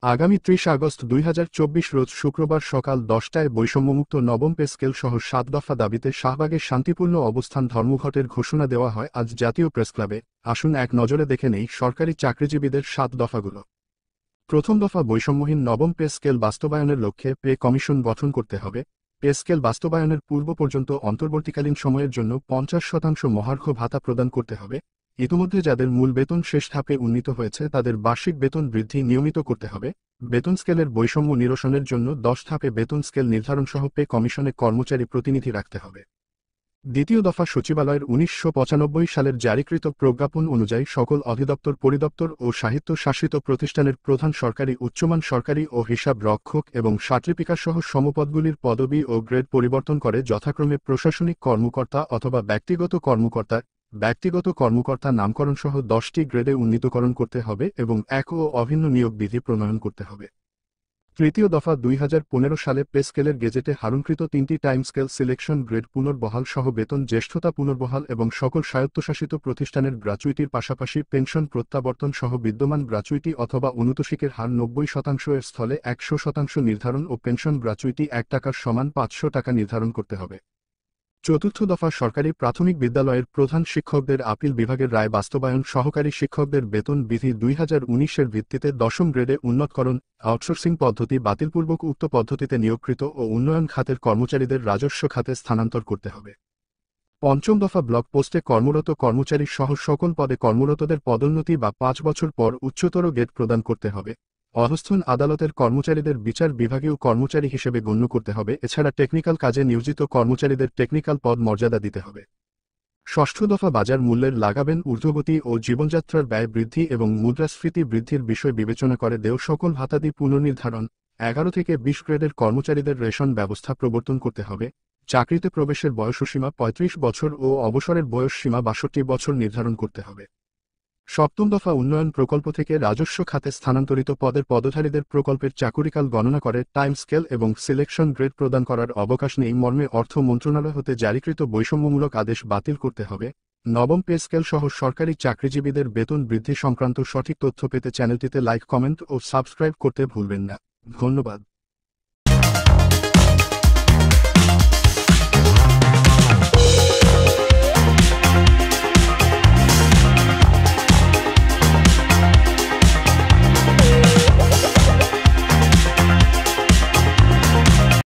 আগামী ৩০ আগস্ট ২০২৪ রোজ শুক্রবার সকাল ১০টায় বৈষম্যমুক্ত নবম পে স্কেল সহ ৭ দফা দাবিতে শাহবাগে শান্তিপূর্ণ অবস্থান ধর্মঘটের ঘোষণা দেওয়া হয় আজ জাতীয় প্রেসক্লাবে। আসুন এক নজরে দেখে নেই সরকারি চাকরিজীবীদের ৭ দফাগুলো। প্রথম দফা, বৈষম্যহীন নবম পে স্কেল বাস্তবায়নের লক্ষ্যে পে কমিশন গঠন করতে হবে। পে স্কেল বাস্তবায়নের পূর্ব পর্যন্ত অন্তর্বর্তীকালীন সময়ের জন্য ৫০% মহার্ঘ ভাতা প্রদান করতে হবে। ইতিমধ্যে যাদের মূল বেতন শেষ ধাপে উন্নীত হয়েছে তাদের বার্ষিক বেতন বৃদ্ধি নিয়মিত করতে হবে। বেতন স্কেলের বৈষম্য নিরসনের জন্য ১০ ধাপে বেতন স্কেল নির্ধারণসহ পে কমিশনে কর্মচারী প্রতিনিধি রাখতে হবে। দ্বিতীয় দফা, সচিবালয়ের ১৯৯৫ সালের জারিকৃত প্রজ্ঞাপন অনুযায়ী সকল অধিদপ্তর, পরিদপ্তর ও সাহিত্য শাসিত প্রতিষ্ঠানের প্রধান সরকারি, উচ্চমান সরকারি ও হিসাব রক্ষক এবং সার্টিফিকাসহ সমপদগুলির পদবি ও গ্রেড পরিবর্তন করে যথাক্রমে প্রশাসনিক কর্মকর্তা অথবা ব্যক্তিগত কর্মকর্তা নামকরণসহ ১০টি গ্রেডে উন্নীতকরণ করতে হবে এবং এক ও অভিন্ন নিয়োগ বিধি প্রণয়ন করতে হবে। তৃতীয় দফা, ২০১৫ সালে পে স্কেলের গেজেটে হারণকৃত ৩টি টাইম স্কেল সিলেকশন গ্রেড পুনর্বহাল সহ বেতন জ্যেষ্ঠতা পুনর্বহাল এবং সকল স্বায়ত্তশাসিত প্রতিষ্ঠানের গ্র্যাচুইটির পাশাপাশি পেনশন প্রত্যাবর্তন সহ বিদ্যমান গ্র্যাচুইটি অথবা অনুতোষিকের হার ৯০% এর স্থলে ১০০% নির্ধারণ ও পেনশন গ্র্যাচুইটি ১ টাকার সমান ৫০০ টাকা নির্ধারণ করতে হবে। চতুর্থ দফা, সরকারি প্রাথমিক বিদ্যালয়ের প্রধান শিক্ষকদের আপিল বিভাগের রায় বাস্তবায়ন, সহকারী শিক্ষকদের বেতন বিধি ২০১৯-এর ভিত্তিতে ১০ম গ্রেডে উন্নতকরণ, আউটসোর্সিং পদ্ধতি বাতিলপূর্বক উক্ত পদ্ধতিতে নিয়োগকৃত ও উন্নয়ন খাতের কর্মচারীদের রাজস্ব খাতে স্থানান্তর করতে হবে। পঞ্চম দফা, ব্লক পোস্টে কর্মরত কর্মচারী সহ সকল পদে কর্মরতদের পদোন্নতি বা ৫ বছর পর উচ্চতর গ্রেড প্রদান করতে হবে। অধস্থন আদালতের কর্মচারীদের বিচার বিভাগীয় কর্মচারী হিসেবে গণ্য করতে হবে। এছাড়া টেকনিক্যাল কাজে নিয়োজিত কর্মচারীদের টেকনিক্যাল পদ মর্যাদা দিতে হবে। ষষ্ঠ দফা, বাজার মূল্যের লাগাবেন ঊর্ধ্বগতি ও জীবনযাত্রার ব্যয় বৃদ্ধি এবং মুদ্রাস্ফীতি বৃদ্ধির বিষয় বিবেচনা করে দেও সকল ভাতাদি পুনর্নির্ধারণ। ১১ থেকে ২০ গ্রেডের কর্মচারীদের রেশন ব্যবস্থা প্রবর্তন করতে হবে। চাকরিতে প্রবেশের বয়সসীমা ৩৫ বছর ও অবসরের বয়সসীমা ৬২ বছর নির্ধারণ করতে হবে। সপ্তম দফা, উন্নয়ন প্রকল্প থেকে রাজস্ব খাতে স্থানান্তরিত পদের পদধারীদের প্রকল্পের চাকুরিকাল গণনা করে টাইম স্কেল এবং সিলেকশন গ্রেড প্রদান করার অবকাশ নেই মর্মে অর্থ মন্ত্রণালয় হতে জারিকৃত বৈষম্যমূলক আদেশ বাতিল করতে হবে। নবম পে স্কেল সহ সরকারি চাকরিজীবীদের বেতন বৃদ্ধি সংক্রান্ত সঠিক তথ্য পেতে চ্যানেলটিতে লাইক, কমেন্ট ও সাবস্ক্রাইব করতে ভুলবেন না। ধন্যবাদ।